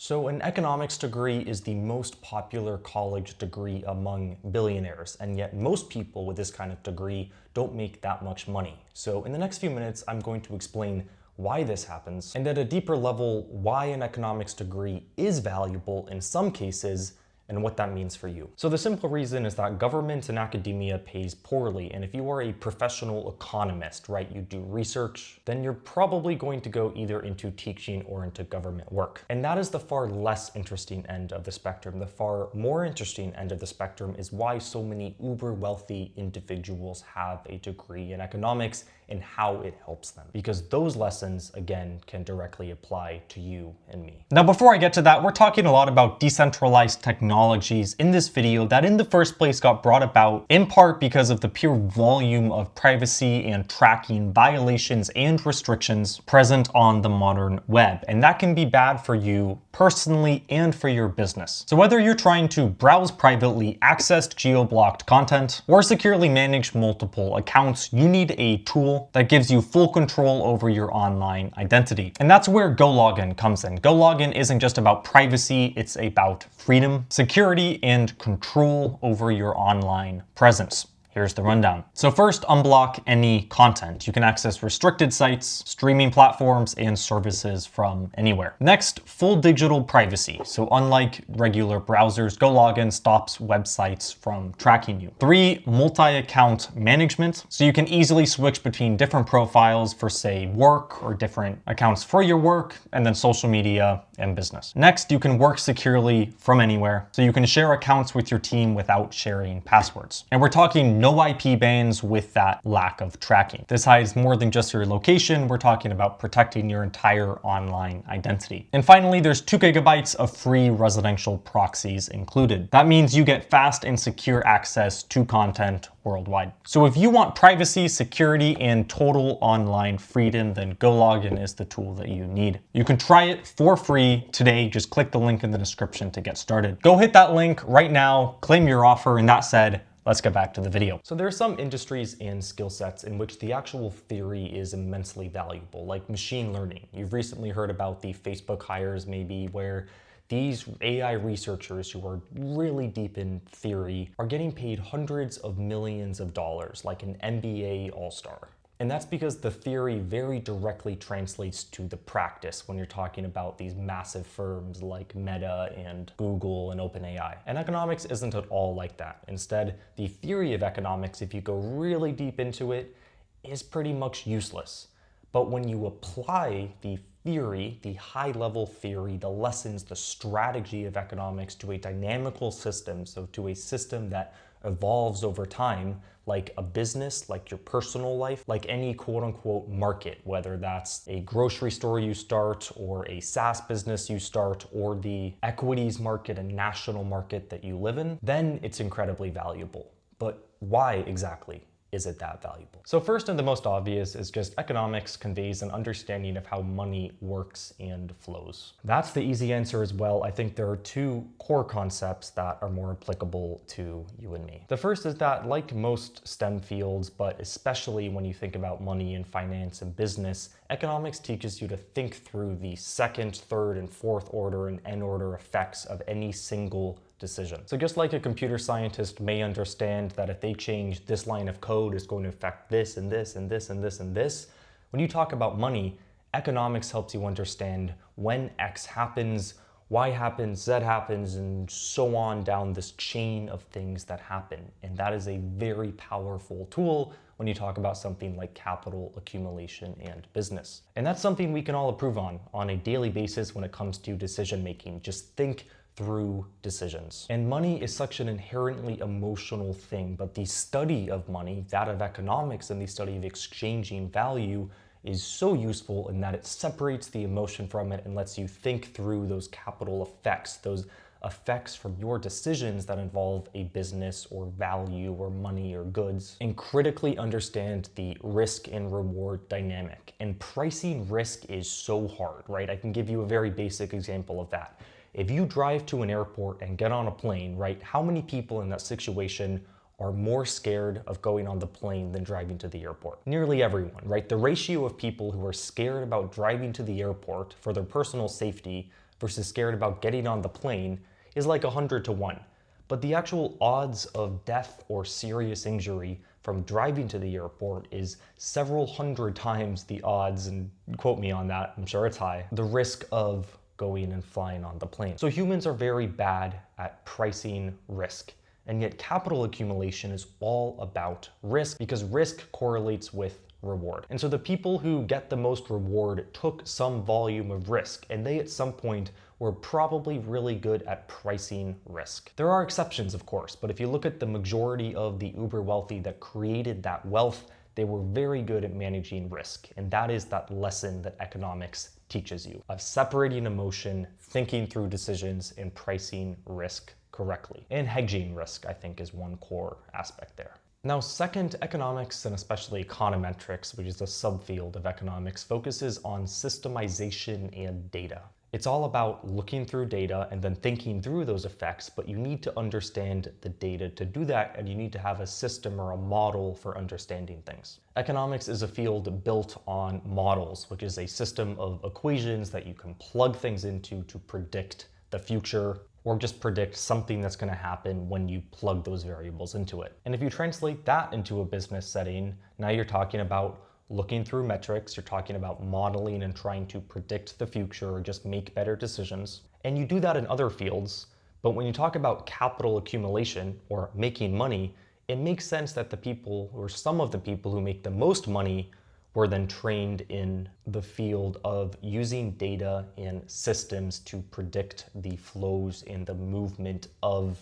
So an economics degree is the most popular college degree among billionaires, and yet most people with this kind of degree don't make that much money. So in the next few minutes, I'm going to explain why this happens, and at a deeper level, why an economics degree is valuable in some cases, and what that means for you. So the simple reason is that government and academia pays poorly, and if you are a professional economist, right, you do research, then you're probably going to go either into teaching or into government work. And that is the far less interesting end of the spectrum. The far more interesting end of the spectrum is why so many uber wealthy individuals have a degree in economics and how it helps them. Because those lessons, again, can directly apply to you and me. Now, before I get to that, we're talking a lot about decentralized technologies in this video that in the first place got brought about in part because of the pure volume of privacy and tracking violations and restrictions present on the modern web. And that can be bad for you personally and for your business. So whether you're trying to browse privately accessed geo-blocked content or securely manage multiple accounts, you need a tool that gives you full control over your online identity. And that's where GoLogin comes in. GoLogin isn't just about privacy, it's about freedom, security, and control over your online presence. Here's the rundown. So first, unblock any content. You can access restricted sites, streaming platforms, and services from anywhere. Next, full digital privacy. So unlike regular browsers, GoLogin stops websites from tracking you. 3, multi-account management. So you can easily switch between different profiles for, say, work or different accounts for your work, and then social media and business. Next, you can work securely from anywhere. So you can share accounts with your team without sharing passwords. And we're talking no IP bans with that lack of tracking. This hides more than just your location. We're talking about protecting your entire online identity. And finally, there's 2 gigabytes of free residential proxies included. That means you get fast and secure access to content worldwide. So if you want privacy, security, and total online freedom, then GoLogin is the tool that you need. You can try it for free today. Just click the link in the description to get started. Go hit that link right now, claim your offer, and that said, let's get back to the video. So there are some industries and skill sets in which the actual theory is immensely valuable, like machine learning. You've recently heard about the Facebook hires maybe, where these AI researchers who are really deep in theory are getting paid hundreds of millions of dollars, like an NBA all-star. And that's because the theory very directly translates to the practice when you're talking about these massive firms like Meta and Google and OpenAI. And economics isn't at all like that. Instead, the theory of economics, if you go really deep into it, is pretty much useless. But when you apply the theory, the high-level theory, the lessons, the strategy of economics to a dynamical system, so to a system that evolves over time, like a business, like your personal life, like any quote-unquote market, whether that's a grocery store you start or a SaaS business you start or the equities market, a national market that you live in, then it's incredibly valuable. But why exactly is it that valuable? So first and the most obvious is just economics conveys an understanding of how money works and flows. That's the easy answer as well. I think there are 2 core concepts that are more applicable to you and me. The first is that, like most STEM fields, but especially when you think about money and finance and business, economics teaches you to think through the second, third, and fourth order and n order effects of any single decision. So just like a computer scientist may understand that if they change this line of code, it's going to affect this and this and this and this and this, when you talk about money, economics helps you understand when X happens, Y happens, Z happens, and so on down this chain of things that happen. And that is a very powerful tool when you talk about something like capital accumulation and business. And that's something we can all improve on a daily basis when it comes to decision making. Just think through decisions. And money is such an inherently emotional thing, but the study of money, that of economics and the study of exchanging value, is so useful in that it separates the emotion from it and lets you think through those capital effects, those effects from your decisions that involve a business or value or money or goods, and critically understand the risk and reward dynamic. And pricing risk is so hard, right? I can give you a very basic example of that. If you drive to an airport and get on a plane, right, how many people in that situation are more scared of going on the plane than driving to the airport? Nearly everyone, right? The ratio of people who are scared about driving to the airport for their personal safety versus scared about getting on the plane is like 100 to 1. But the actual odds of death or serious injury from driving to the airport is several hundred times the odds, and quote me on that, I'm sure it's high, the risk of going and flying on the plane. So humans are very bad at pricing risk. And yet capital accumulation is all about risk because risk correlates with reward. And so the people who get the most reward took some volume of risk, and they at some point were probably really good at pricing risk. There are exceptions, of course, but if you look at the majority of the uber wealthy that created that wealth, they were very good at managing risk. And that is that lesson that economics teaches you of separating emotion, thinking through decisions, and pricing risk correctly. And hedging risk, I think, is one core aspect there. Now, second, economics, and especially econometrics, which is a subfield of economics, focuses on systemization and data. It's all about looking through data and then thinking through those effects, but you need to understand the data to do that, and you need to have a system or a model for understanding things. Economics is a field built on models, which is a system of equations that you can plug things into to predict the future, or just predict something that's going to happen when you plug those variables into it. And if you translate that into a business setting, now you're talking about looking through metrics, you're talking about modeling and trying to predict the future or just make better decisions. And you do that in other fields, but when you talk about capital accumulation or making money, it makes sense that the people, or some of the people who make the most money, were then trained in the field of using data and systems to predict the flows in the movement of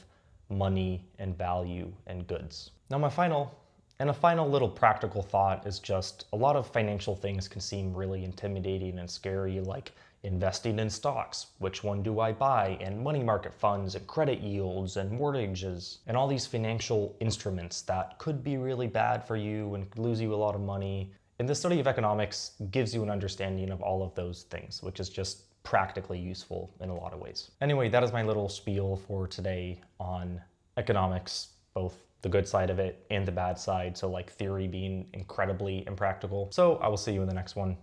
money and value and goods. Now a final little practical thought is just a lot of financial things can seem really intimidating and scary, like investing in stocks, which one do I buy, and money market funds and credit yields and mortgages, and all these financial instruments that could be really bad for you and could lose you a lot of money. And the study of economics gives you an understanding of all of those things, which is just practically useful in a lot of ways. Anyway, that is my little spiel for today on economics, both the good side of it and the bad side, so like theory being incredibly impractical. So I will see you in the next one.